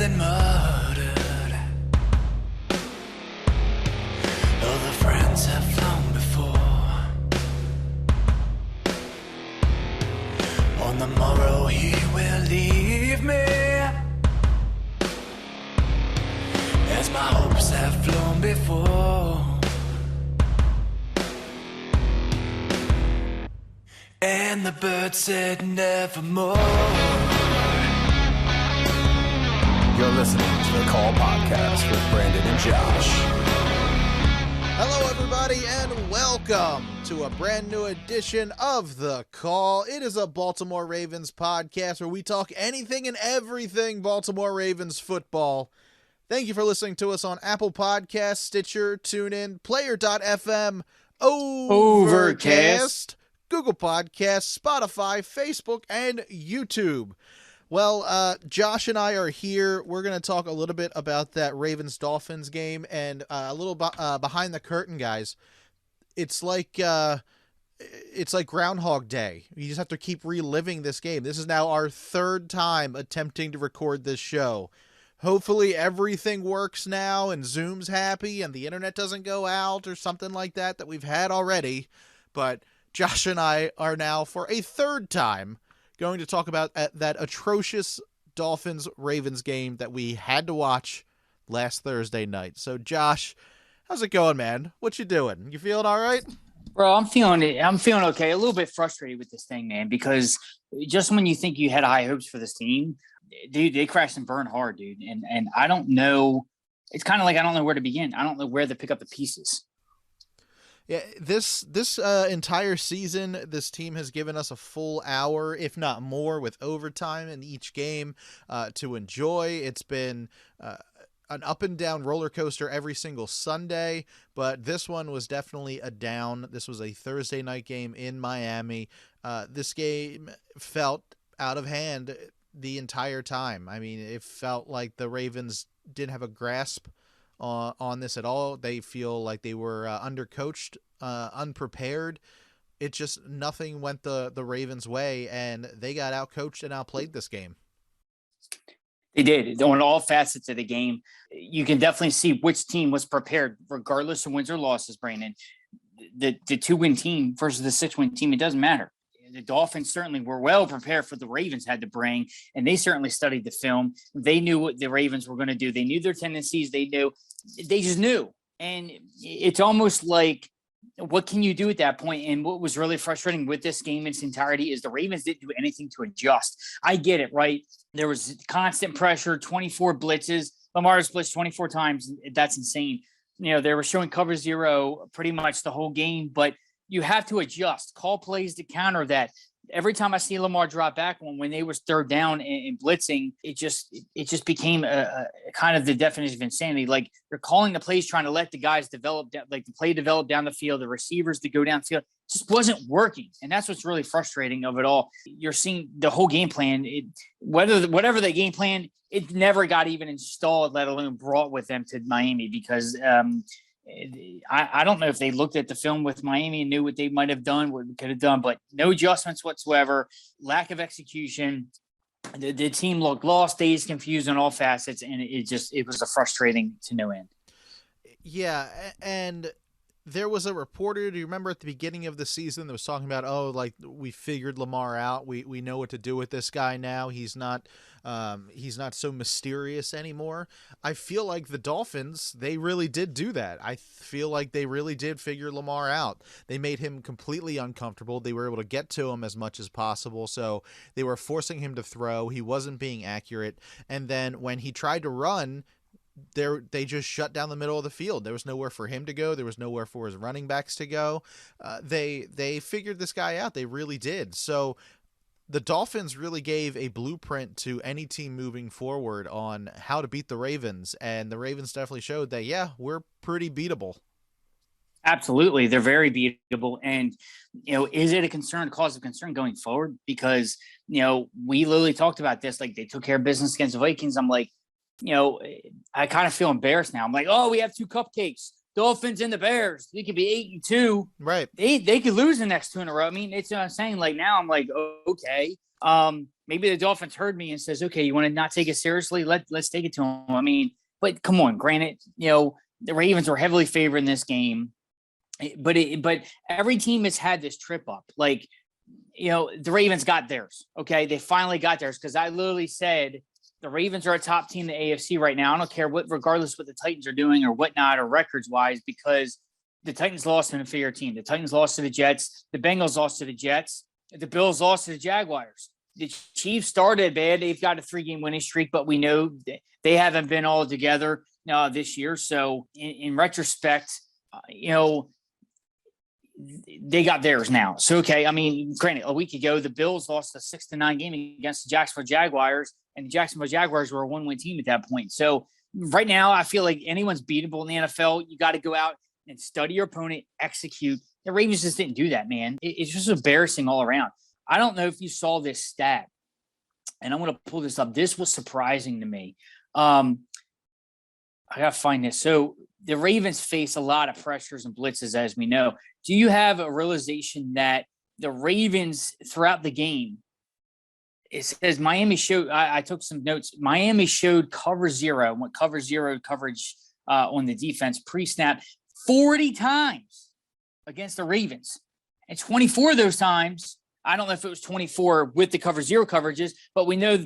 been murdered. All the friends have flown before. On the morrow he will leave me, as my hopes have flown before. And the bird said nevermore. You're listening to the Call Podcast with Brandon and Josh. Hello, everybody, and welcome to a brand new edition of The Call. It is a Baltimore Ravens podcast where we talk anything and everything Baltimore Ravens football. Thank you for listening to us on Apple Podcasts, Stitcher, TuneIn, Player.fm, Overcast, Google Podcasts, Spotify, Facebook, and YouTube. Well, Josh and I are here. We're going to talk a little bit about that Ravens Dolphins game and a little behind the curtain, guys. It's like Groundhog Day. You just have to keep reliving this game. This is now our third time attempting to record this show. Hopefully everything works now and Zoom's happy and the internet doesn't go out or something like that we've had already. But Josh and I are now, for a third time, going to talk about that atrocious Dolphins-Ravens game that we had to watch last Thursday night. So, Josh, how's it going, man? What you doing? You feeling all right? Bro, I'm feeling it. I'm feeling okay. A little bit frustrated with this thing, man, because just when you think you had high hopes for this team, dude, they crashed and burned hard, dude. And I don't know. It's kind of like I don't know where to begin. I don't know where to pick up the pieces. Yeah, this entire season, this team has given us a full hour, if not more, with overtime in each game to enjoy. It's been an up and down roller coaster every single Sunday, but this one was definitely a down. This was a Thursday night game in Miami. This game felt out of hand the entire time. I mean, it felt like the Ravens didn't have a grasp on this at all. They feel like they were undercoached, unprepared. It just, nothing went the Ravens' way, and they got outcoached and outplayed this game. They did. On all facets of the game, you can definitely see which team was prepared, regardless of wins or losses, Brandon. The 2-win team versus the 6-win team, it doesn't matter. The Dolphins certainly were well prepared for the Ravens had to bring, and they certainly studied the film. They knew what the Ravens were going to do. They knew their tendencies. They just knew. And it's almost like, what can you do at that point? And what was really frustrating with this game in its entirety is the Ravens didn't do anything to adjust. I get it, right? There was constant pressure, 24 blitzes. Lamar's blitzed 24 times. That's insane. You know, they were showing cover zero pretty much the whole game, but you have to adjust, call plays to counter that. Every time I see Lamar drop back when they was third down and blitzing, it just became a kind of the definition of insanity. Like, you're calling the plays, trying to let the guys develop, like the play develop down the field, the receivers to go downfield. It just wasn't working. And that's what's really frustrating of it all. You're seeing the whole game plan, whatever the game plan, it never got even installed, let alone brought with them to Miami, because I don't know if they looked at the film with Miami and knew what they might have done, what we could have done, but no adjustments whatsoever, lack of execution. The team looked lost, dazed, confused on all facets, and it was a frustrating to no end. Yeah, and there was a reporter, do you remember at the beginning of the season that was talking about, like, we figured Lamar out. We know what to do with this guy now. He's not so mysterious anymore. I feel like the Dolphins, they really did do that. I feel like they really did figure Lamar out. They made him completely uncomfortable. They were able to get to him as much as possible. So they were forcing him to throw. He wasn't being accurate. And then when he tried to run, they just shut down the middle of the field. There was nowhere for him to go. There was nowhere for his running backs to go. They figured this guy out. They really did. So the Dolphins really gave a blueprint to any team moving forward on how to beat the Ravens. And the Ravens definitely showed that, yeah, we're pretty beatable. Absolutely. They're very beatable. And, is it a cause of concern going forward? Because, we literally talked about this, like, they took care of business against the Vikings. I'm like, I kind of feel embarrassed now. I'm like, we have 2 cupcakes. Dolphins and the Bears. They could be 8-2. Right. They could lose the next 2 in a row. I mean, it's what I'm saying. Like now, I'm like, okay. Maybe the Dolphins heard me and says, okay, you want to not take it seriously? Let's take it to them. I mean, but come on. Granted, the Ravens were heavily favored in this game, but every team has had this trip up. Like, the Ravens got theirs. Okay, they finally got theirs because I literally said the Ravens are a top team in the AFC right now. I don't care regardless what the Titans are doing or whatnot or records wise, because the Titans lost to an inferior team. The Titans lost to the Jets. The Bengals lost to the Jets. The Bills lost to the Jaguars. The Chiefs started bad. They've got a 3-game winning streak, but we know they haven't been all together this year. So in retrospect, they got theirs now. So, okay. I mean, granted, a week ago, the Bills lost a 6-9 game against the Jacksonville Jaguars, and the Jacksonville Jaguars were a 1-win team at that point. So right now, I feel like anyone's beatable in the NFL. You got to go out and study your opponent, execute. The Ravens just didn't do that, man. It's just embarrassing all around. I don't know if you saw this stat, and I'm going to pull this up. This was surprising to me. I got to find this. So the Ravens face a lot of pressures and blitzes, as we know. Do you have a realization that the Ravens throughout the game, it says Miami showed, I took some notes. Miami showed cover zero coverage on the defense pre-snap 40 times against the Ravens. And 24 of those times, I don't know if it was 24 with the cover zero coverages, but we know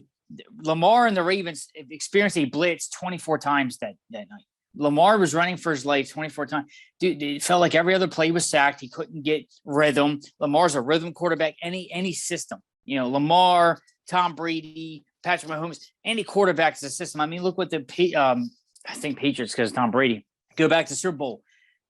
Lamar and the Ravens experienced a blitz 24 times that night. Lamar was running for his life 24 times. Dude, it felt like every other play was sacked. He couldn't get rhythm. Lamar's a rhythm quarterback. Any system, Lamar, Tom Brady, Patrick Mahomes, any quarterback is a system. I mean, look what I think Patriots, because Tom Brady, go back to Super Bowl.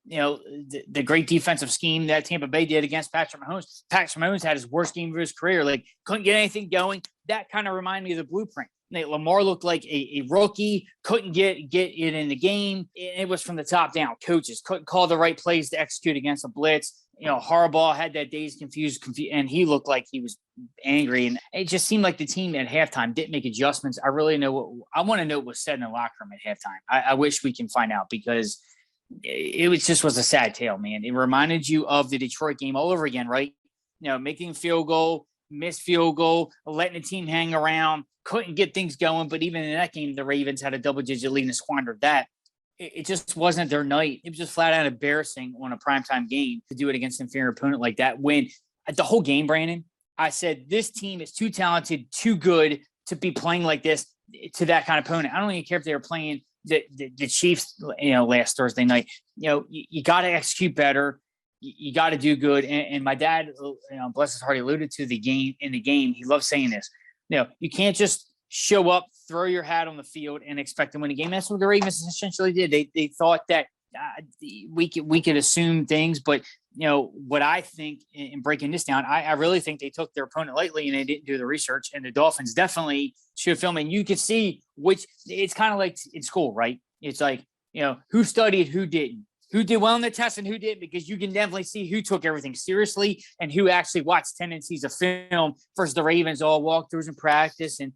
The great defensive scheme that Tampa Bay did against Patrick Mahomes. Patrick Mahomes had his worst game of his career. Like, couldn't get anything going. That kind of reminded me of the blueprint. Lamar looked like a rookie, couldn't get it in the game. It was from the top down. Coaches couldn't call the right plays to execute against a blitz. Harbaugh had that dazed, confused, and he looked like he was angry. And it just seemed like the team at halftime didn't make adjustments. I want to know what was said in the locker room at halftime. I wish we can find out, because it was a sad tale, man. It reminded you of the Detroit game all over again, right? Making a field goal, missed field goal, letting the team hang around, couldn't get things going. But even in that game, the Ravens had a double-digit lead and squandered that. It just wasn't their night. It was just flat out embarrassing on a primetime game to do it against an inferior opponent like that. When the whole game, Brandon, I said, this team is too talented, too good to be playing like this to that kind of opponent. I don't even care if they were playing the Chiefs, last Thursday night. You got to execute better. You got to do good. And my dad, bless his heart, he alluded to the game. He loves saying this. You can't just show up, throw your hat on the field, and expect to win a game. That's what the Ravens essentially did. They thought that we could assume things, but what I think in breaking this down, I really think they took their opponent lightly and they didn't do the research. And the Dolphins definitely should film, and you can see which. It's kind of like in school, right? It's like who studied, who didn't. Who did well in the test and who didn't, because you can definitely see who took everything seriously and who actually watched tendencies of film versus the Ravens all walkthroughs in practice. And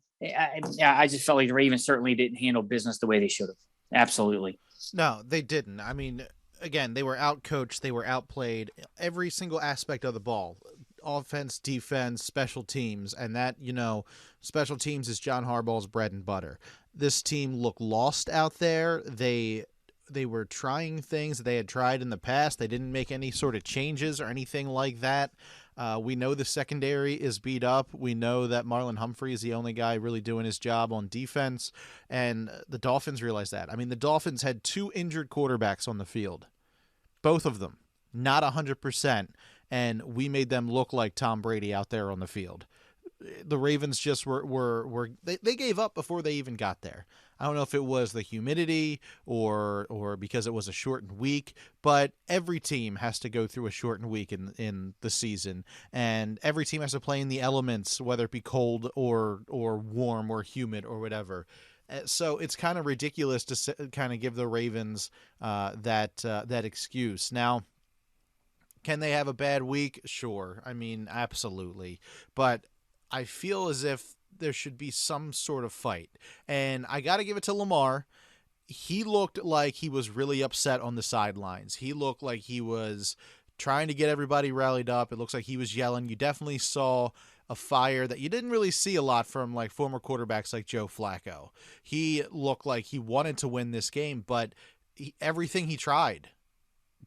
I just felt like the Ravens certainly didn't handle business the way they should have. Absolutely. No, they didn't. I mean, again, they were outcoached. They were outplayed. Every single aspect of the ball, offense, defense, special teams. And that, special teams is John Harbaugh's bread and butter. This team looked lost out there. They were trying things that they had tried in the past. They didn't make any sort of changes or anything like that. We know the secondary is beat up. We know that Marlon Humphrey is the only guy really doing his job on defense, and the Dolphins realized that. I mean, the Dolphins had 2 injured quarterbacks on the field, both of them, not 100%, and we made them look like Tom Brady out there on the field. The Ravens just they gave up before they even got there. I don't know if it was the humidity or because it was a shortened week, but every team has to go through a shortened week in the season, and every team has to play in the elements, whether it be cold or warm or humid or whatever. So it's kind of ridiculous to kind of give the Ravens that excuse. Now, can they have a bad week? Sure. I mean, absolutely. But I feel as if there should be some sort of fight. And I got to give it to Lamar. he looked like he was really upset on the sidelines. He looked like he was trying to get everybody rallied up. It looks like he was yelling. You definitely saw a fire that you didn't really see a lot from like former quarterbacks like Joe Flacco. He looked like he wanted to win this game, but everything he tried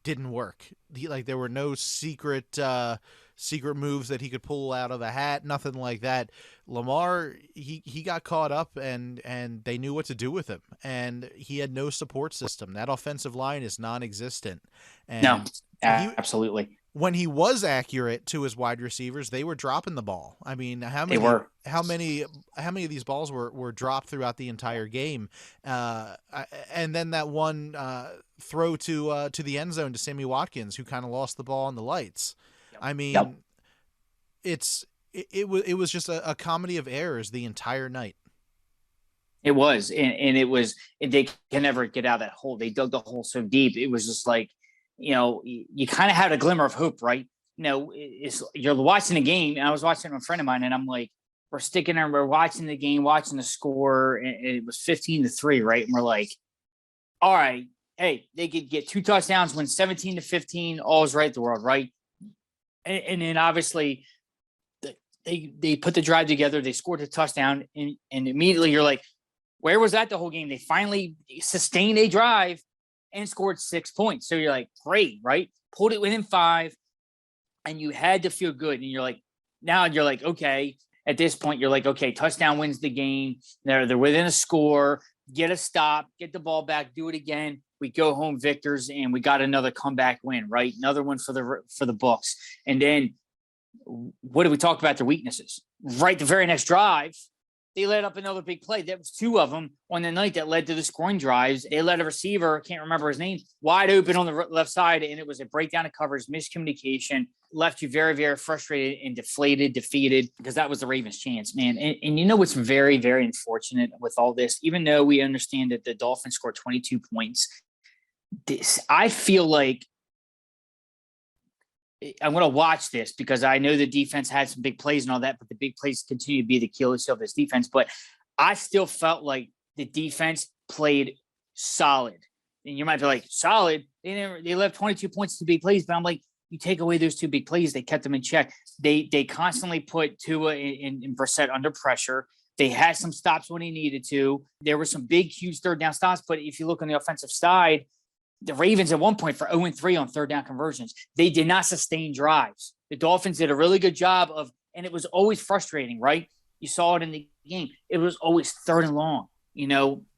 didn't work. There were no secret moves that he could pull out of a hat, nothing like that. Lamar, he got caught up and they knew what to do with him, and he had no support system. That offensive line is non-existent. And No, absolutely. When he was accurate to his wide receivers, they were dropping the ball. I mean, how many of these balls were dropped throughout the entire game? And then that one throw to the end zone to Sammy Watkins, who kind of lost the ball on the lights. Yep. I mean, it was just a comedy of errors the entire night. It was, and they can never get out of that hole. They dug the hole so deep. It was just like, you kind of had a glimmer of hope, right? You're watching the game, and I was watching with a friend of mine, and I'm like, we're sticking there, we're watching the game, watching the score, and it was 15-3, right? And we're like, all right, hey, they could get 2 touchdowns, win 17-15, all is right in the world, right? And then obviously they put the drive together, they scored a touchdown, and immediately you're like, where was that the whole game? They finally sustained a drive and scored 6 points. So you're like, great, right? Pulled it within 5, and you had to feel good. And you're like, now you're like, okay. At this point, you're like, okay, touchdown wins the game. They're within a score. Get a stop, get the ball back, do it again. We go home victors, and we got another comeback win, right? Another one for the books. And then what did we talk about? Their weaknesses, right? The very next drive, they led up another big play. That was 2 of them on the night that led to the scoring drives. They led a receiver, can't remember his name, wide open on the left side, and it was a breakdown of coverage, miscommunication, left you very, very frustrated and defeated, because that was the Ravens' chance, man. And what's very, very unfortunate with all this, even though we understand that the Dolphins scored 22 points, I feel like I'm going to watch this because I know the defense had some big plays and all that, but the big plays continue to be the Achilles heel of this defense. But I still felt like the defense played solid. And you might be like, solid? They left 22 points to big plays, but I'm like, you take away those 2 big plays, they kept them in check. They constantly put Tua and Brissett under pressure. They had some stops when he needed to. There were some big, huge third down stops, but if you look on the offensive side, the Ravens at one point for 0-3 on third down conversions. They did not sustain drives. The Dolphins did a really good job and it was always frustrating, right? You saw it in the game. It was always 3rd and long,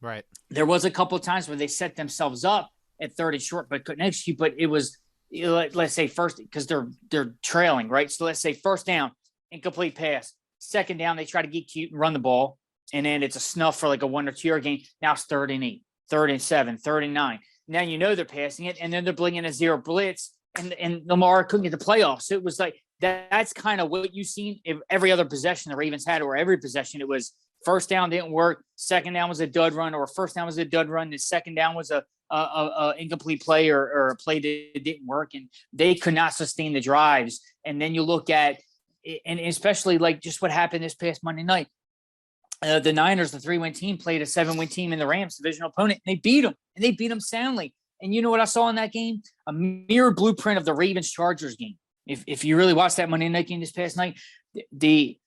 Right. There was a couple of times where they set themselves up at 3rd and short, but couldn't execute. But it was, let's say first, because they're trailing, right? So let's say first down, incomplete pass. Second down, they try to get cute and run the ball. And then it's a snuff for like a 1 or 2 yard gain. Now it's 3rd and 8, 3rd and 7, 3rd and 9. Now they're passing it, and then they're bringing a 0 blitz, and Lamar couldn't get the playoffs. So it was like that's kind of what you've seen every other possession the Ravens had, or every possession. It was first down didn't work, second down was a dud run, or first down was a dud run, the second down was a incomplete play or a play that didn't work, and they could not sustain the drives. And then you look at, and especially like just what happened this past Monday night. The Niners, the 3-win team, played a 7-win team in the Rams, divisional opponent, and they beat them, soundly. And you know what I saw in that game? A mirror blueprint of the Ravens-Chargers game. If you really watched that Monday night game this past night, the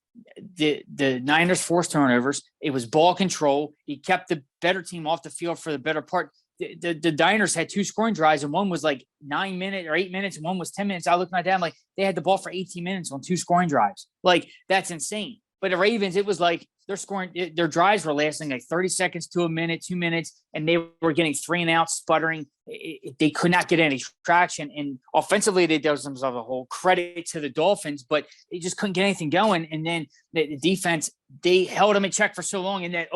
Niners forced turnovers. It was ball control. He kept the better team off the field for the better part. The Niners had 2 scoring drives, and one was like 9 minutes or 8 minutes, and one was 10 minutes. I looked at my dad, I'm like, they had the ball for 18 minutes on 2 scoring drives. Like, that's insane. But the Ravens, it was like they're scoring. Their drives were lasting like 30 seconds to a minute, 2 minutes, and they were getting 3 and out, sputtering. They could not get any traction. And offensively, they did themselves a whole credit to the Dolphins, but they just couldn't get anything going. And then the defense, they held them in check for so long, and then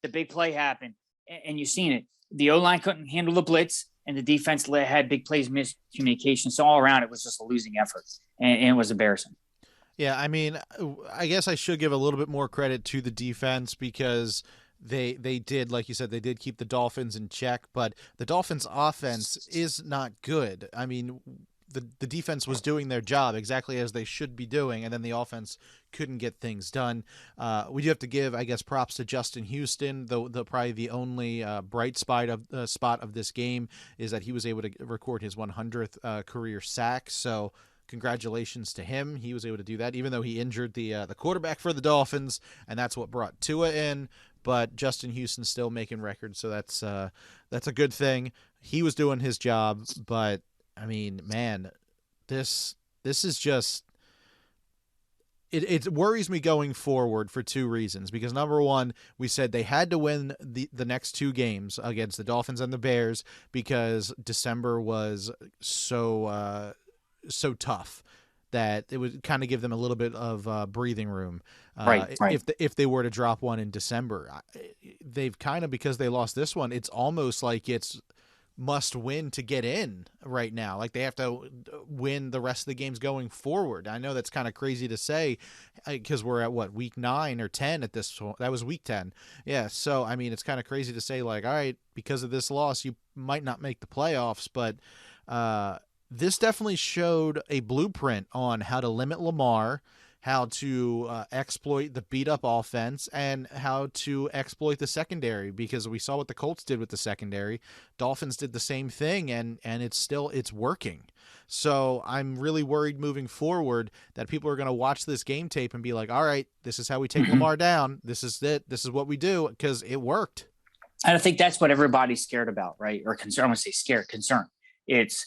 the big play happened, and you've seen it. The O-line couldn't handle the blitz, and the defense had big plays, miscommunication. So all around, it was just a losing effort, and it was embarrassing. Yeah, I mean, I guess I should give a little bit more credit to the defense because they did, like you said, they did keep the Dolphins in check, but the Dolphins' offense is not good. I mean, the defense was doing their job exactly as they should be doing, and then the offense couldn't get things done. We do have to give, I guess, props to Justin Houston. The probably the only bright spot of this game is that he was able to record his 100th career sack. So congratulations to him. He was able to do that, even though he injured the quarterback for the Dolphins, and that's what brought Tua in. But Justin Houston's still making records, so that's a good thing. He was doing his job, but I mean, man, this is just it worries me going forward for two reasons. Because number one, we said they had to win the next two games against the Dolphins and the Bears because December was so tough that it would kind of give them a little bit of breathing room. Right. If they were to drop one in December, they've kind of, because they lost this one, it's almost like it's must win to get in right now. Like they have to win the rest of the games going forward. I know that's kind of crazy to say because we're at week 9 or 10 at this point. That was week 10. Yeah. So, I mean, it's kind of crazy to say like, all right, because of this loss, you might not make the playoffs, but this definitely showed a blueprint on how to limit Lamar, how to exploit the beat-up offense, and how to exploit the secondary, because we saw what the Colts did with the secondary. Dolphins did the same thing, and it's working. So I'm really worried moving forward that people are going to watch this game tape and be like, all right, this is how we take Lamar down. This is it. This is what we do, because it worked. And I think that's what everybody's scared about, right? Or concerned. I want to say scared, concerned. It's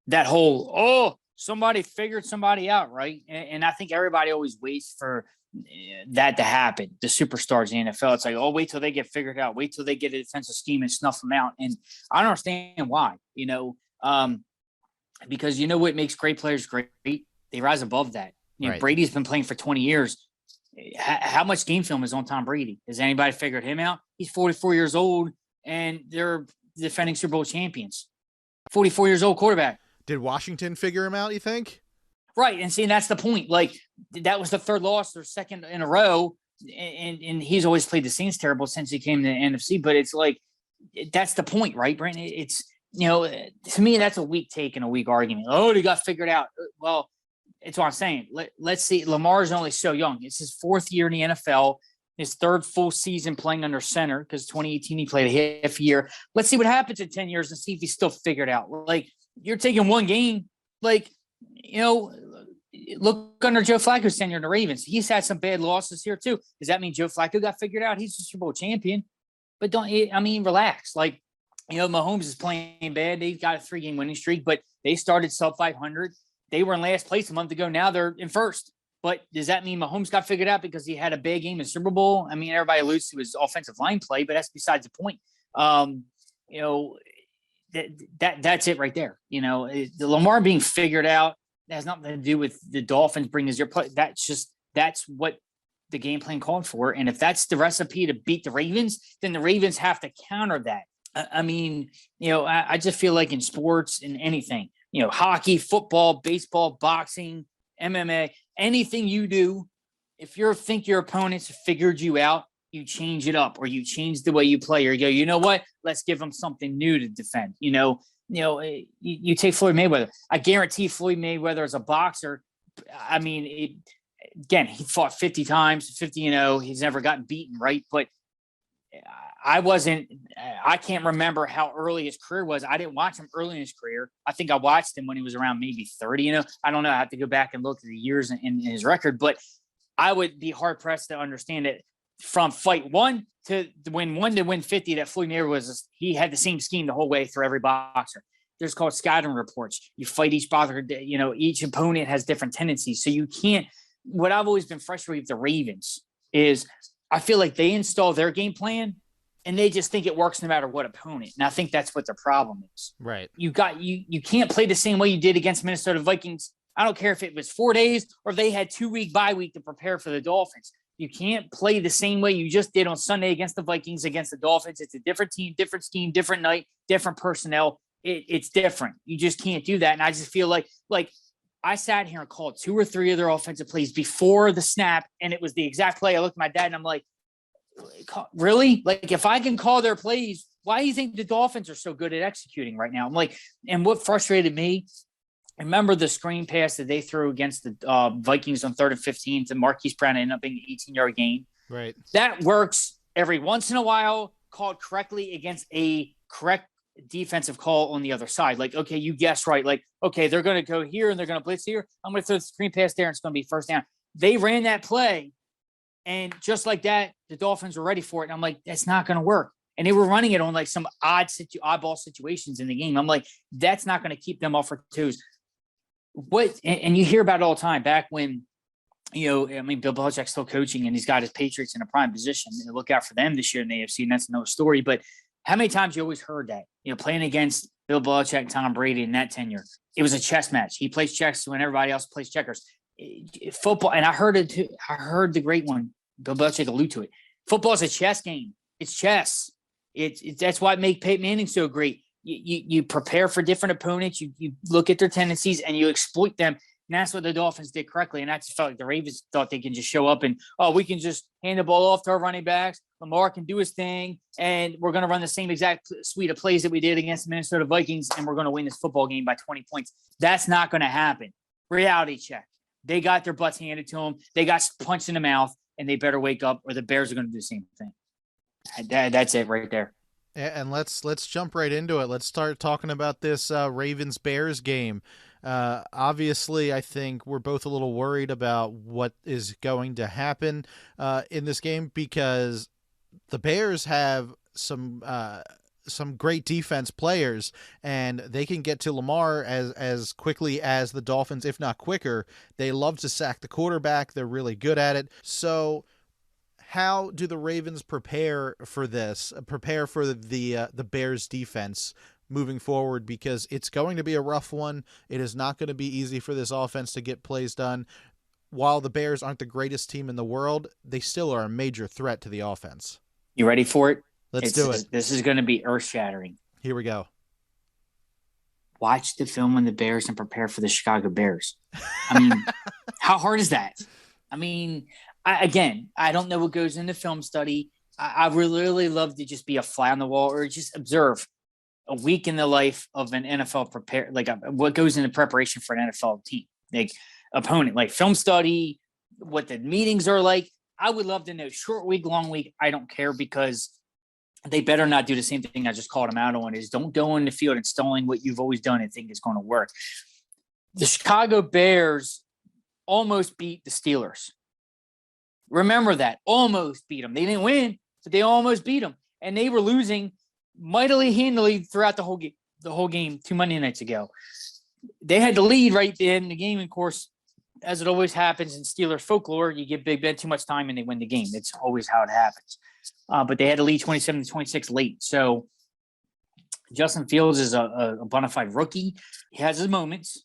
that whole, somebody figured somebody out, right? And I think everybody always waits for that to happen. The superstars in the NFL, it's like, wait till they get figured out. Wait till they get a defensive scheme and snuff them out. And I don't understand why, because you know what makes great players great? They rise above that. Right. Brady's been playing for 20 years. How much game film is on Tom Brady? Has anybody figured him out? He's 44 years old, and they're defending Super Bowl champions. 44 years old quarterback. Did Washington figure him out, you think? Right. And see, that's the point. Like, that was the third loss or second in a row. And he's always played the Saints terrible since he came to the NFC. But it's like, that's the point, right, Brandon? It's, to me, that's a weak take and a weak argument. Oh, they got figured out. Well, it's what I'm saying. Let's see. Lamar's only so young. It's his fourth year in the NFL, his third full season playing under center, because 2018 he played a half year. Let's see what happens in 10 years and see if he's still figured out. Like, you're taking one game, look under Joe Flacco's tenure in the Ravens. He's had some bad losses here too. Does that mean Joe Flacco got figured out? He's a Super Bowl champion, but relax. Like, Mahomes is playing bad. They've got a 3-game winning streak, but they started sub 500. They were in last place a month ago. Now they're in first. But does that mean Mahomes got figured out because he had a bad game in Super Bowl? I mean, everybody alludes to his offensive line play, but that's besides the point. That's it right there. The Lamar being figured out has nothing to do with the Dolphins bringing his play. That's what the game plan called for. And if that's the recipe to beat the Ravens, then the Ravens have to counter that. I just feel like in sports and anything, hockey, football, baseball, boxing, MMA, anything you do, if you think your opponents figured you out, you change it up, or you change the way you play, or you go, you know what? Let's give them something new to defend. You take Floyd Mayweather. I guarantee Floyd Mayweather as a boxer, I mean, again, he fought 50 times, 50-0. He's never gotten beaten, right? But I can't remember how early his career was. I didn't watch him early in his career. I think I watched him when he was around maybe 30, I don't know. I have to go back and look at the years in his record, but I would be hard pressed to understand it from fight 1 to win 50, that Floyd Mayweather he had the same scheme the whole way through every boxer. There's called scouting reports. You fight each boxer, each opponent has different tendencies. So you can't, what I've always been frustrated with the Ravens is I feel like they install their game plan and they just think it works no matter what opponent. And I think that's what the problem is. Right. You can't play the same way you did against Minnesota Vikings. I don't care if it was 4 days or if they had 2-week bye week to prepare for the Dolphins. You can't play the same way you just did on Sunday against the Vikings, against the Dolphins. It's a different team, different scheme, different night, different personnel. It's different. You just can't do that. And I just feel like I sat here and called 2 or 3 of their offensive plays before the snap, and it was the exact play. I looked at my dad and I'm like, really? Like, if I can call their plays, why do you think the Dolphins are so good at executing right now? I'm like, and what frustrated me Remember the screen pass that they threw against the Vikings on 3rd and 15 to Marquise Brown ended up being an 18-yard gain? Right. That works every once in a while, called correctly against a correct defensive call on the other side. Like, okay, you guessed right. Like, okay, they're going to go here and they're going to blitz here. I'm going to throw the screen pass there and it's going to be first down. They ran that play, and just like that, the Dolphins were ready for it. And I'm like, that's not going to work. And they were running it on like some oddball situations in the game. I'm like, that's not going to keep them off their toes. And you hear about it all the time back when, Bill Belichick's still coaching and he's got his Patriots in a prime position. And look out for them this year in the AFC, and that's another story. But how many times you always heard that, playing against Bill Belichick, Tom Brady in that tenure, it was a chess match. He plays chess when everybody else plays checkers. Football, and I heard it too. I heard the great one, Bill Belichick allude to it. Football is a chess game. It's chess. That's why it made Peyton Manning so great. You prepare for different opponents. You look at their tendencies and you exploit them. And that's what the Dolphins did correctly. And I just felt like the Ravens thought they can just show up and, we can just hand the ball off to our running backs. Lamar can do his thing. And we're going to run the same exact suite of plays that we did against the Minnesota Vikings. And we're going to win this football game by 20 points. That's not going to happen. Reality check. They got their butts handed to them. They got punched in the mouth, and they better wake up or the Bears are going to do the same thing. That's it right there. And let's jump right into it. Let's start talking about this Ravens-Bears game. Obviously, I think we're both a little worried about what is going to happen in this game because the Bears have some great defense players, and they can get to Lamar as quickly as the Dolphins, if not quicker. They love to sack the quarterback. They're really good at it. So how do the Ravens prepare for this, prepare for the Bears defense moving forward? Because it's going to be a rough one. It is not going to be easy for this offense to get plays done. While the Bears aren't the greatest team in the world, they still are a major threat to the offense. You ready for it? Let's do it. This is going to be earth-shattering. Here we go. Watch the film on the Bears and prepare for the Chicago Bears. I mean, how hard is that? I mean, I don't know what goes into film study. I would really love to just be a fly on the wall or just observe a week in the life of an NFL what goes into preparation for an NFL team, like opponent, like film study, what the meetings are like. I would love to know. Short week, long week, I don't care, because they better not do the same thing I just called them out on, is don't go in the field installing what you've always done and think it's going to work. The Chicago Bears almost beat the Steelers. Remember that. Almost beat them. They didn't win, but they almost beat them. And they were losing mightily handily throughout the whole game 2 Monday nights ago. They had the lead right in the game. Of course, as it always happens in Steelers folklore, you give Big Ben too much time and they win the game. It's always how it happens. But they had to lead 27-26 late. So Justin Fields is a bona fide rookie. He has his moments,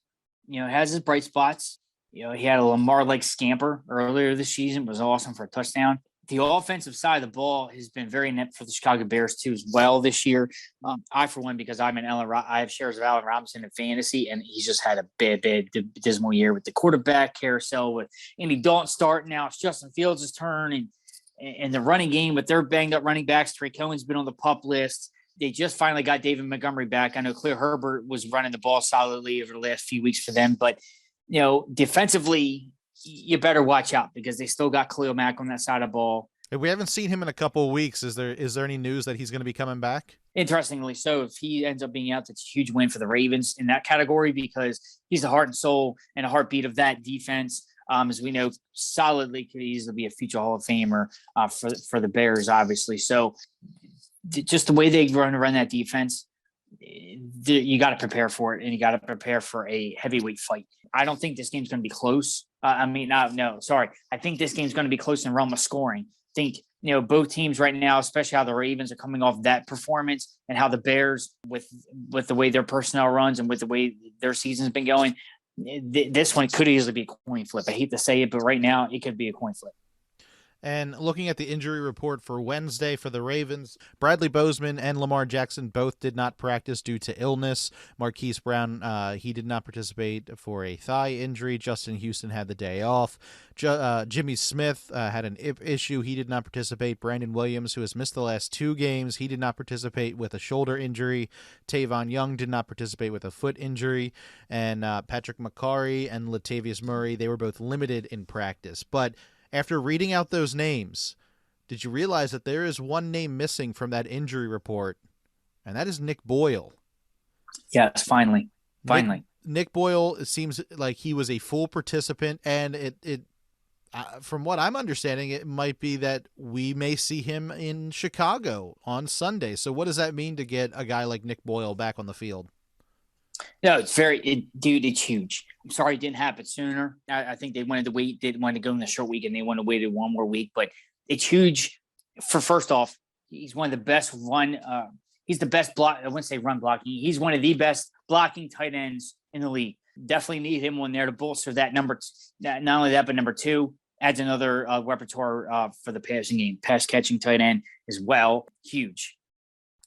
has his bright spots. He had a Lamar-like scamper earlier this season. It was awesome for a touchdown. The offensive side of the ball has been very inept for the Chicago Bears too as well this year. I, for one, because I have shares of Allen Robinson in fantasy, and he's just had a bad, dismal year with the quarterback carousel with Andy Dalton starting. Now it's Justin Fields' turn, and the running game with their banged up running backs. Trey Cohen's been on the PUP list. They just finally got David Montgomery back. I know Khalil Herbert was running the ball solidly over the last few weeks for them, but defensively, you better watch out because they still got Khalil Mack on that side of the ball. We haven't seen him in a couple of weeks. Is there any news that he's going to be coming back? Interestingly, so if he ends up being out, that's a huge win for the Ravens in that category because he's the heart and soul and a heartbeat of that defense. As we know, solidly could easily be a future Hall of Famer for the Bears, obviously. So just the way they run that defense, you got to prepare for it, and you got to prepare for a heavyweight fight. I don't think this game's going to be close. I think this game's going to be close in realm of scoring. I think, both teams right now, especially how the Ravens are coming off that performance and how the Bears with the way their personnel runs and with the way their season's been going, this one could easily be a coin flip. I hate to say it, but right now it could be a coin flip. And looking at the injury report for Wednesday for the Ravens, Bradley Bozeman and Lamar Jackson both did not practice due to illness. Marquise Brown, he did not participate for a thigh injury. Justin Houston had the day off. Jimmy Smith had an hip issue. He did not participate. Brandon Williams, who has missed the last 2 games, he did not participate with a shoulder injury. Tavon Young did not participate with a foot injury. And Patrick McCarry and Latavius Murray, they were both limited in practice. But after reading out those names, did you realize that there is one name missing from that injury report, and that is Nick Boyle? Yes, finally. Nick Boyle, it seems like he was a full participant, and it from what I'm understanding, it might be that we may see him in Chicago on Sunday. So what does that mean to get a guy like Nick Boyle back on the field? No, it's it's huge. I'm sorry it didn't happen sooner. I think they wanted to wait, didn't want to go in the short week, and they wanted to wait 1 more week. But it's huge first off, he's one of the best he's the best block. I wouldn't say run blocking. He's one of the best blocking tight ends in the league. Definitely need him one there to bolster that number. Not only that, but number 2 adds another repertoire for the passing game, pass catching tight end as well. Huge.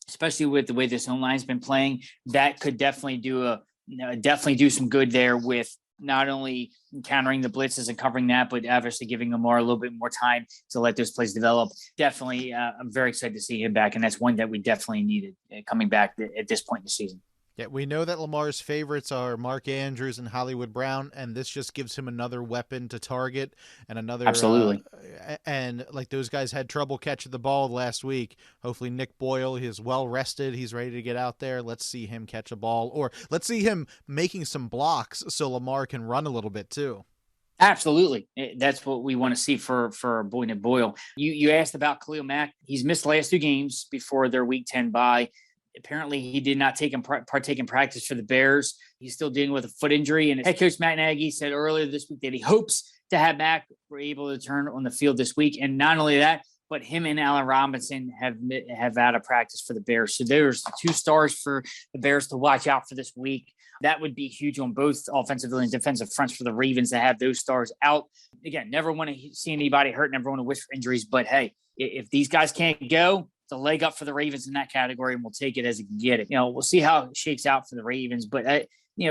Especially with the way this O-line's been playing, that could definitely do some good there with not only countering the blitzes and covering that, but obviously giving Lamar a little bit more time to let those plays develop. Definitely, I'm very excited to see him back, and that's one that we definitely needed coming back at this point in the season. Yeah, we know that Lamar's favorites are Mark Andrews and Hollywood Brown, and this just gives him another weapon to target and another. Absolutely. And like those guys had trouble catching the ball last week. Hopefully Nick Boyle, he's well rested. He's ready to get out there. Let's see him catch a ball, or let's see him making some blocks so Lamar can run a little bit too. Absolutely. That's what we want to see for boy Nick Boyle. You asked about Khalil Mack. He's missed the last 2 games before their week 10 bye. Apparently, he did not partake in practice for the Bears. He's still dealing with a foot injury. And head coach Matt Nagy said earlier this week that he hopes to have Mack able to turn on the field this week. And not only that, but him and Allen Robinson have out of practice for the Bears. So there's the 2 stars for the Bears to watch out for this week. That would be huge on both offensive and defensive fronts for the Ravens to have those stars out. Again, never want to see anybody hurt, never want to wish for injuries. But, hey, if these guys can't go, it's a leg up for the Ravens in that category, and we'll take it as it can get it. We'll see how it shakes out for the Ravens. But,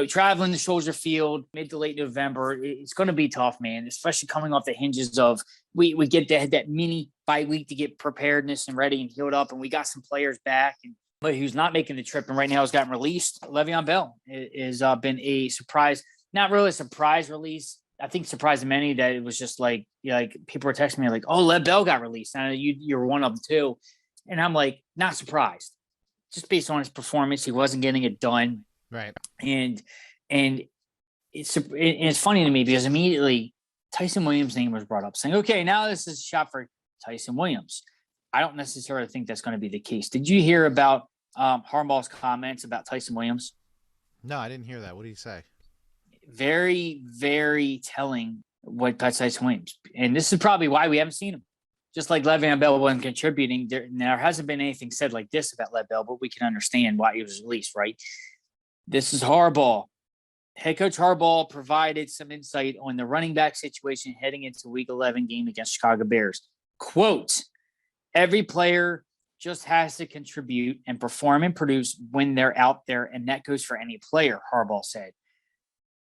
traveling the Soldier Field mid to late November, it's going to be tough, man, especially coming off the hinges of we get that mini bye week to get preparedness and ready and healed up, and we got some players back. But who's not making the trip and right now has gotten released, Le'Veon Bell has been a surprise, not really a surprise release. I think surprised many that it was just like people were texting me like, oh, Lev Bell got released. And you're one of them too. And I'm like, not surprised, just based on his performance. He wasn't getting it done. Right. And it's funny to me because immediately Tyson Williams' name was brought up saying, okay, now this is a shot for Tyson Williams. I don't necessarily think that's going to be the case. Did you hear about Harbaugh's comments about Tyson Williams? No, I didn't hear that. What did he say? Very, very telling what Tyson Williams. And this is probably why we haven't seen him. Just like Le'Veon Bell wasn't contributing, there hasn't been anything said like this about Lev Bell, but we can understand why he was released, right? This is Harbaugh. Head coach Harbaugh provided some insight on the running back situation heading into Week 11 game against Chicago Bears. Quote, every player just has to contribute and perform and produce when they're out there, and that goes for any player, Harbaugh said.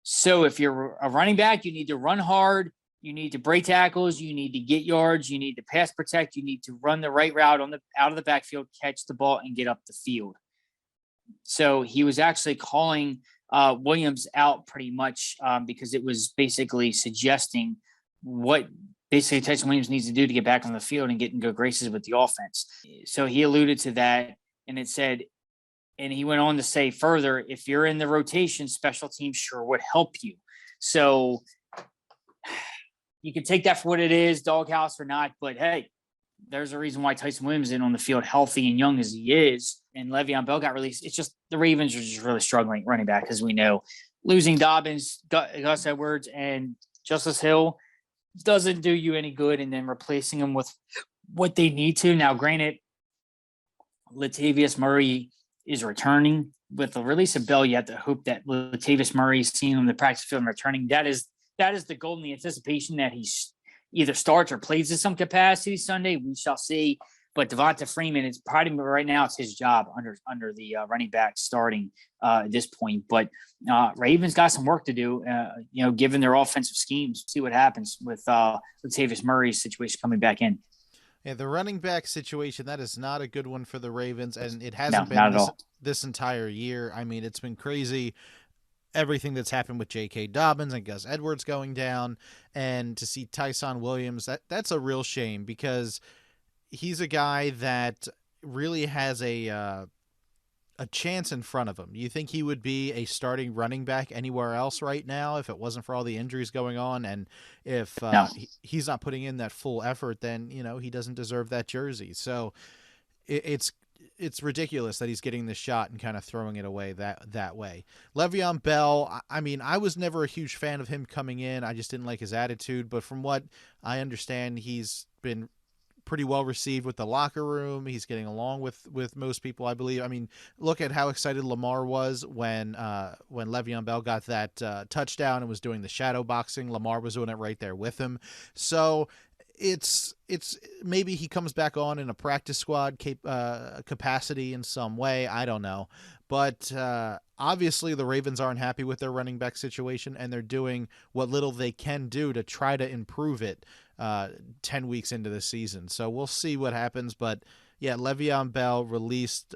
So if you're a running back, you need to run hard. You need to break tackles. You need to get yards. You need to pass protect. You need to run the right route out of the backfield, catch the ball, and get up the field. So he was actually calling Williams out pretty much because it was basically suggesting what basically Tyson Williams needs to do to get back on the field and get in good graces with the offense. So he alluded to that, and it said, and he went on to say further, if you're in the rotation, special teams sure would help you. So you can take that for what it is, doghouse or not, but hey, there's a reason why Tyson Williams isn't on the field healthy and young as he is, and Le'Veon Bell got released. It's just the Ravens are just really struggling running back, as we know. Losing Dobbins, Gus Edwards, and Justice Hill doesn't do you any good, and then replacing them with what they need to. Now, granted, Latavius Murray is returning. With the release of Bell, you have to hope that Latavius Murray is seeing him in the practice field and returning. That is the goal and the anticipation that either starts or plays in some capacity Sunday. We shall see. But Devonta Freeman is probably right now it's his job under the running back starting at this point. But Ravens got some work to do, given their offensive schemes. See what happens with Latavius Murray's situation coming back in. Yeah, the running back situation, that is not a good one for the Ravens, and it hasn't not been at all. this entire year. I mean, it's been crazy. Everything that's happened with J.K. Dobbins and Gus Edwards going down, and to see Tyson Williams, that's a real shame because he's a guy that really has a chance in front of him. You think he would be a starting running back anywhere else right now if it wasn't for all the injuries going on, and if he's not putting in that full effort, then he doesn't deserve that jersey. So it's ridiculous that he's getting the shot and kind of throwing it away that way. Le'Veon Bell, I mean, I was never a huge fan of him coming in. I just didn't like his attitude. But from what I understand, he's been pretty well received with the locker room. He's getting along with most people, I believe. I mean, look at how excited Lamar was when Le'Veon Bell got that touchdown and was doing the shadow boxing. Lamar was doing it right there with him. So it's maybe he comes back on in a practice squad capacity in some way. I don't know. But obviously the Ravens aren't happy with their running back situation, and they're doing what little they can do to try to improve it 10 weeks into the season. So we'll see what happens. But yeah, Le'Veon Bell released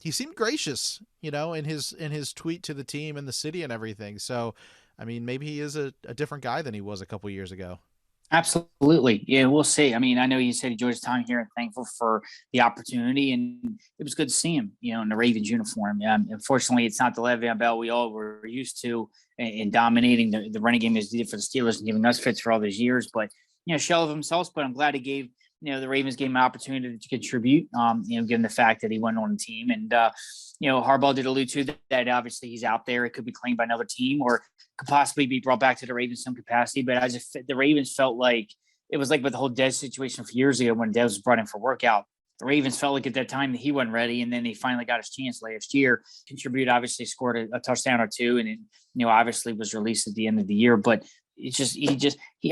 he seemed gracious, in his tweet to the team and the city and everything. So I mean, maybe he is a different guy than he was a couple years ago. Absolutely. Yeah, we'll see. I mean, I know you said he enjoyed his time here and thankful for the opportunity, and it was good to see him, in the Ravens uniform. Unfortunately, it's not the Le'Veon Bell we all were used to in dominating the running game as he did for the Steelers and giving us fits for all those years. But, shell of himself, but I'm glad he gave, the Ravens gave him an opportunity to contribute, given the fact that he went on the team. And, Harbaugh did allude to that obviously he's out there. It could be claimed by another team or could possibly be brought back to the Ravens in some capacity. But the Ravens felt like it was like with the whole Dez situation a few years ago when Dez was brought in for workout. The Ravens felt like at that time that he wasn't ready, and then he finally got his chance last year. Contributed, obviously scored a touchdown or two, and obviously was released at the end of the year. But it's just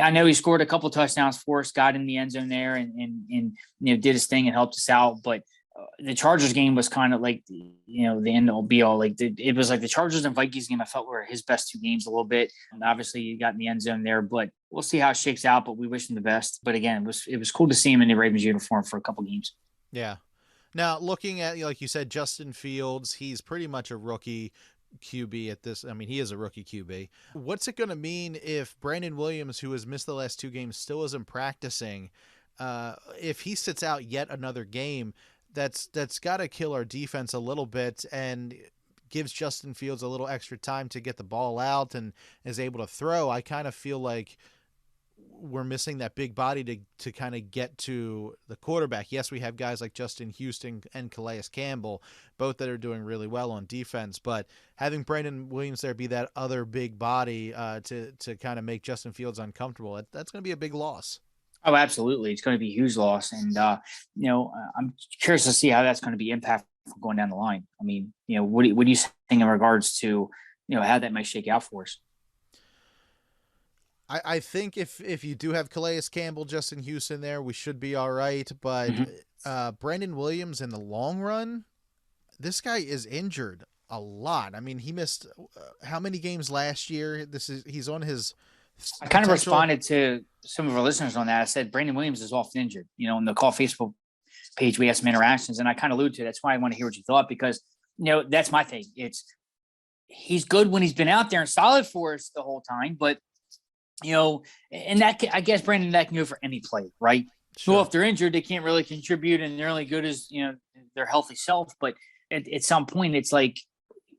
I know he scored a couple touchdowns for us, got in the end zone there, and did his thing and helped us out. But the Chargers game was kind of like, the end all be all. Like it was like the Chargers and Vikings game I felt were his best two games a little bit. And obviously he got in the end zone there, but we'll see how it shakes out. But we wish him the best. But again, it was cool to see him in the Ravens uniform for a couple games. Yeah. Now looking at, like you said, Justin Fields, he's pretty much a rookie QB at this. I mean, he is a rookie QB. What's it going to mean if Brandon Williams, who has missed the last two games, still isn't practicing? If he sits out yet another game, that's got to kill our defense a little bit and gives Justin Fields a little extra time to get the ball out and is able to throw. I kind of feel like we're missing that big body to kind of get to the quarterback. Yes, we have guys like Justin Houston and Calais Campbell, both that are doing really well on defense, but having Brandon Williams there be that other big body to kind of make Justin Fields uncomfortable, that's going to be a big loss. Oh, absolutely. It's going to be a huge loss. And, I'm curious to see how that's going to be impactful going down the line. I mean, what do you think in regards to, how that might shake out for us? I think if you do have Calais Campbell, Justin Houston there, we should be all right. But Brandon Williams in the long run, this guy is injured a lot. I mean, he missed how many games last year? He's on his I kind of responded to some of our listeners on that. I said Brandon Williams is often injured. On the Call Facebook page, we had some interactions, and I kind of alluded to it. That's why I want to hear what you thought, because that's my thing. He's good when he's been out there and solid for us the whole time, but and I guess Brandon, that can go for any player, right? Sure. So if they're injured, they can't really contribute, and they're only good as their healthy self. But at some point, it's like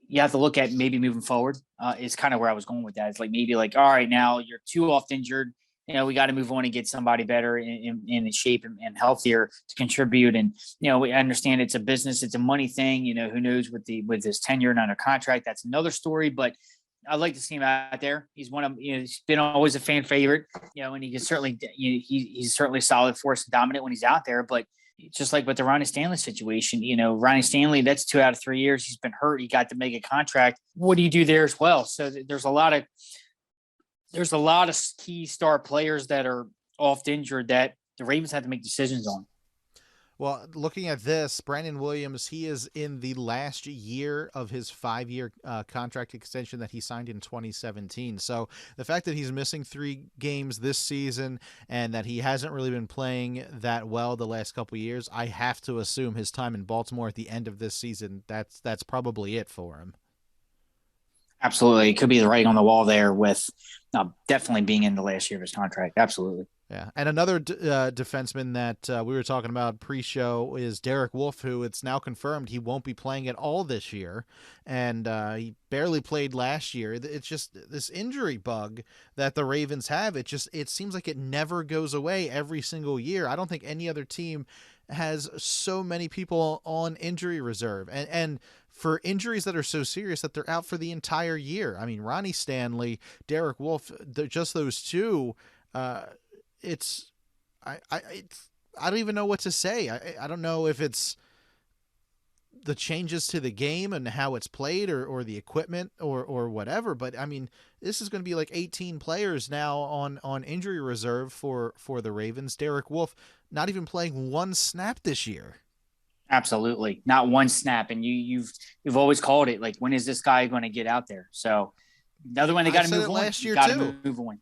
you have to look at maybe moving forward. Is kind of where I was going with that. It's like maybe like, all right, now you're too often injured. We got to move on and get somebody better in shape and healthier to contribute. And we understand it's a business, it's a money thing. Who knows with his tenure and under contract, that's another story. But I'd like to see him out there. He's he's been always a fan favorite, and he can certainly, he's certainly solid for us and dominant when he's out there. But just like with the Ronnie Stanley situation, Ronnie Stanley, that's 2 out of 3 years. He's been hurt. He got to make a contract. What do you do there as well? So there's a lot of there's a lot of key star players that are oft injured that the Ravens have to make decisions on. Well, looking at this, Brandon Williams, he is in the last year of his 5-year contract extension that he signed in 2017. So the fact that he's missing 3 games this season and that he hasn't really been playing that well the last couple of years, I have to assume his time in Baltimore at the end of this season, that's probably it for him. Absolutely. It could be the writing on the wall there with definitely being in the last year of his contract. Absolutely. Yeah, and another defenseman that we were talking about pre-show is Derek Wolfe, who it's now confirmed he won't be playing at all this year, and he barely played last year. It's just this injury bug that the Ravens have. It seems like it never goes away every single year. I don't think any other team has so many people on injury reserve, and for injuries that are so serious that they're out for the entire year. I mean, Ronnie Stanley, Derek Wolfe, just those two. I don't even know what to say. I don't know if it's the changes to the game and how it's played or the equipment or whatever, but I mean, this is going to be like 18 players now on injury reserve for the Ravens. Derek Wolfe not even playing 1 snap this year. Absolutely. Not 1 snap. And you've always called it like, when is this guy going to get out there? So the other one, they got to move on. Last year too. Move on.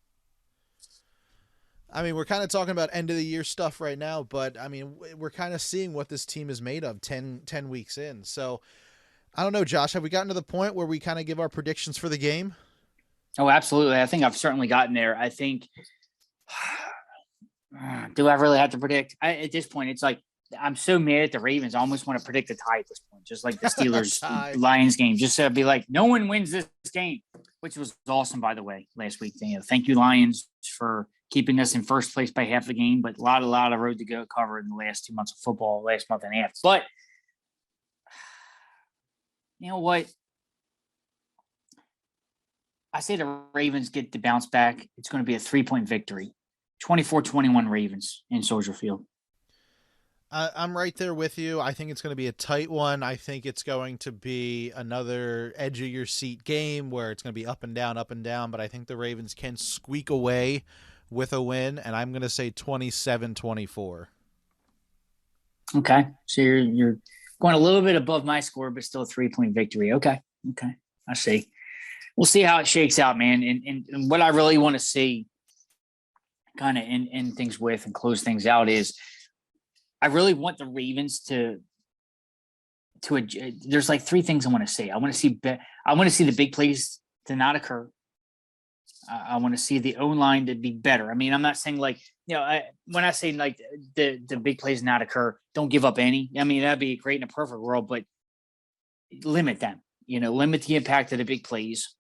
I mean, we're kind of talking about end of the year stuff right now, but I mean, we're kind of seeing what this team is made of 10 weeks in. So I don't know, Josh, have we gotten to the point where we kind of give our predictions for the game? Oh, absolutely. I think I've certainly gotten there. I think, do I really have to predict? At this point, it's like, I'm so mad at the Ravens. I almost want to predict the tie at this point, just like the Steelers Lions game, just to be like, no one wins this game, which was awesome, by the way, last week. Thank you, Lions, for keeping us in first place by half the game, but a lot of road to go cover in the last 2 months of football, last month and a half. But you know what? I say the Ravens get the bounce back. It's going to be a 3-point victory. 24-21 Ravens in Soldier Field. I'm right there with you. I think it's going to be a tight one. I think it's going to be another edge of your seat game where it's going to be up and down, but I think the Ravens can squeak away with a win, and I'm going to say 27-24. Okay. So you're going a little bit above my score, but still a 3-point victory. Okay. I see. We'll see how it shakes out, man. And what I really want to see kind of end things with and close things out is I really want the Ravens to there's like 3 things I want to see. I want to see the big plays to not occur. I want to see the O-line to be better. I mean, I'm not saying like, when I say like the big plays not occur, don't give up any. I mean, that'd be great in a perfect world, but limit them, limit the impact of the big plays.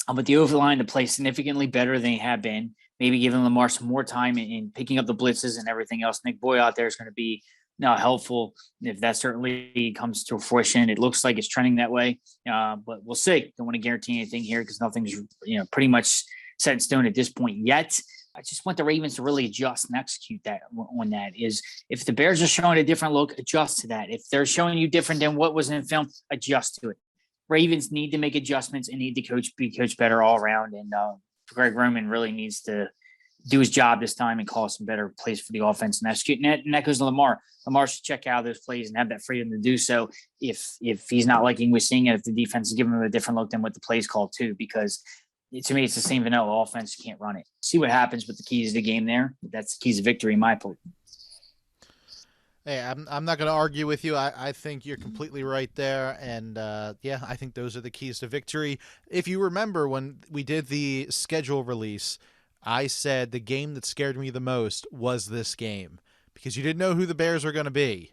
I want the O-line to play significantly better than they have been. Maybe giving Lamar some more time in picking up the blitzes and everything else. Nick Boyd out there is going to be helpful. If that certainly comes to fruition, it looks like it's trending that way. But we'll see. Don't want to guarantee anything here because nothing's pretty much set in stone at this point yet. I just want the Ravens to really adjust and execute that on that. Is if the Bears are showing a different look, adjust to that. If they're showing you different than what was in film, adjust to it. Ravens need to make adjustments and need to be coached better all around. And Greg Roman really needs to do his job this time and call some better plays for the offense and execute. And that goes to Lamar. Lamar should check out those plays and have that freedom to do so. If he's not liking what we're seeing it, if the defense is giving him a different look than what the plays called too, because to me, it's the same vanilla offense. You can't run it. See what happens with the keys of the game there. That's the keys of victory in my opinion. Hey, I'm not going to argue with you. I think you're completely right there. And, I think those are the keys to victory. If you remember when we did the schedule release, I said the game that scared me the most was this game because you didn't know who the Bears were going to be.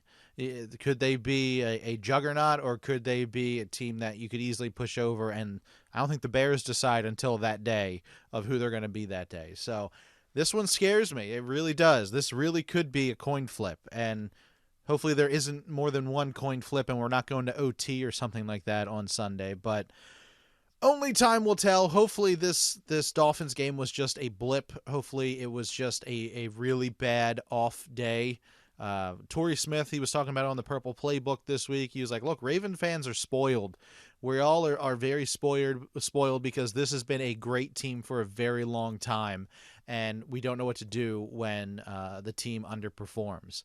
Could they be a juggernaut or could they be a team that you could easily push over? And I don't think the Bears decide until that day of who they're going to be that day. So this one scares me. It really does. This really could be a coin flip. And hopefully there isn't more than one coin flip and we're not going to OT or something like that on Sunday. But only time will tell. Hopefully this Dolphins game was just a blip. Hopefully it was just a really bad off day Torrey Smith, he was talking about it on the Purple Playbook this week. He was like, look, Raven fans are spoiled. We all are very spoiled because this has been a great team for a very long time, and we don't know what to do when the team underperforms.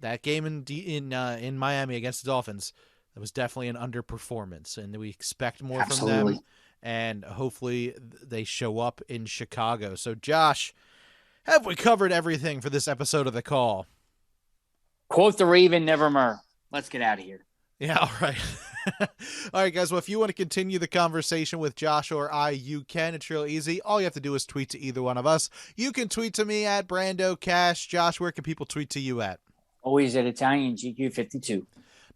That game in Miami against the Dolphins, that was definitely an underperformance, and we expect more from them, and hopefully they show up in Chicago. So, Josh, have we covered everything for this episode of The Call? Quote the Raven, nevermore. Let's get out of here. Yeah, all right. All right, guys. Well, if you want to continue the conversation with Josh or I, you can. It's real easy. All you have to do is tweet to either one of us. You can tweet to me at Brando Cash. Josh, where can people tweet to you at? Always at Italian GQ52.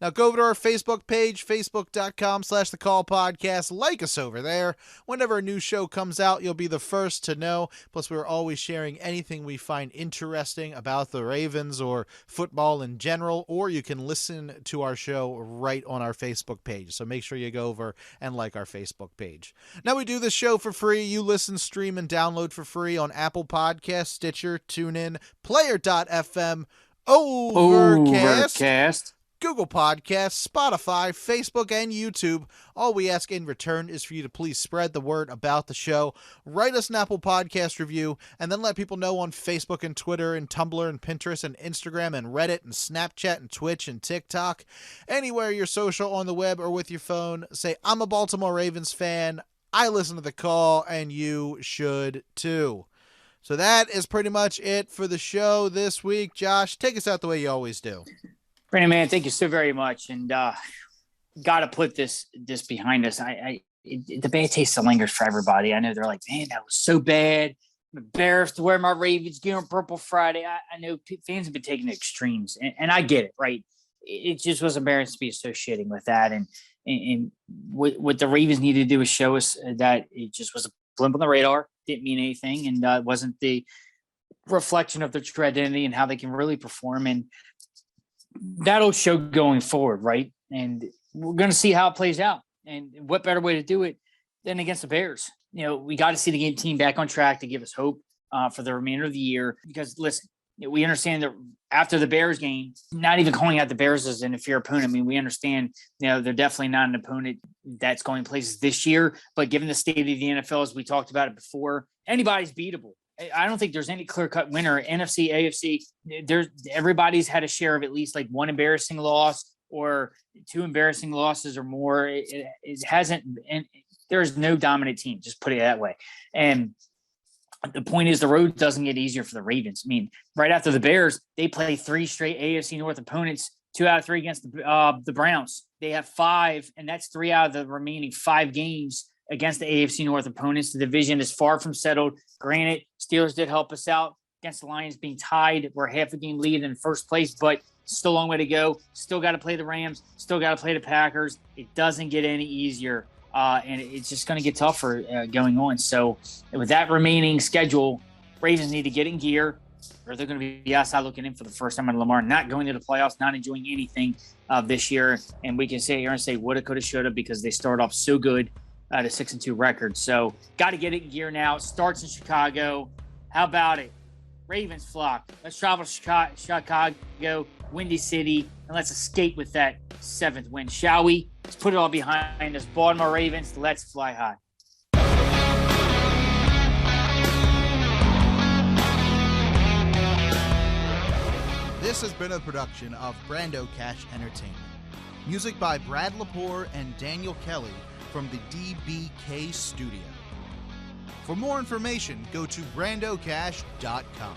Now go over to our Facebook page, facebook.com/thecallpodcast. Like us over there. Whenever a new show comes out, you'll be the first to know. Plus, we're always sharing anything we find interesting about the Ravens or football in general, or you can listen to our show right on our Facebook page. So make sure you go over and like our Facebook page. Now, we do this show for free. You listen, stream, and download for free on Apple Podcasts, Stitcher, TuneIn, Player.fm, Overcast, Google Podcasts, Spotify, Facebook, and YouTube. All we ask in return is for you to please spread the word about the show. Write us an Apple Podcast review, and then let people know on Facebook and Twitter and Tumblr and Pinterest and Instagram and Reddit and Snapchat and Twitch and TikTok. Anywhere you're social on the web or with your phone, say, I'm a Baltimore Ravens fan, I listen to The Call, and you should too. So that is pretty much it for the show this week. Josh, take us out the way you always do. Brandon, man, thank you so very much. And got to put this behind us. The bad taste still lingers for everybody. I know they're like, man, that was so bad. I'm embarrassed to wear my Ravens gear on Purple Friday. I know fans have been taking the extremes, and I get it, right? It just was embarrassing to be associating with that. And what the Ravens needed to do was show us that it just was a blimp on the radar, didn't mean anything, and it wasn't the reflection of their true identity and how they can really perform. And that'll show going forward, right? And we're going to see how it plays out. And what better way to do it than against the Bears? You know, we got to see the game team back on track to give us hope for the remainder of the year. Because, listen, we understand that after the Bears game, not even calling out the Bears as an inferior opponent. I mean, we understand, they're definitely not an opponent that's going places this year. But given the state of the NFL, as we talked about it before, anybody's beatable. I don't think there's any clear-cut winner. NFC, AFC, everybody's had a share of at least like one embarrassing loss or two embarrassing losses or more. It hasn't, and there's no dominant team, just put it that way. And the point is the road doesn't get easier for the Ravens. I mean, right after the Bears, they play 3 straight AFC North opponents, 2 out of 3 against the Browns. They have 5, and that's 3 out of the remaining 5 games against the AFC North opponents. The division is far from settled. Granted, Steelers did help us out against the Lions being tied. We're half a game lead in first place, but still a long way to go. Still got to play the Rams. Still got to play the Packers. It doesn't get any easier, and it's just going to get tougher going on. So with that remaining schedule, Ravens need to get in gear, or they're going to be outside looking in for the first time under Lamar, not going to the playoffs, not enjoying anything this year. And we can sit here and say woulda, coulda, shoulda because they start off so good. At a 6-2 record. So got to get it in gear now. It starts in Chicago. How about it? Ravens flock. Let's travel to Chicago, Windy City, and let's escape with that 7th win, shall we? Let's put it all behind us. Baltimore Ravens, let's fly high. This has been a production of Brando Cash Entertainment. Music by Brad Lepore and Daniel Kelly from the DBK Studio. For more information, go to brandocash.com.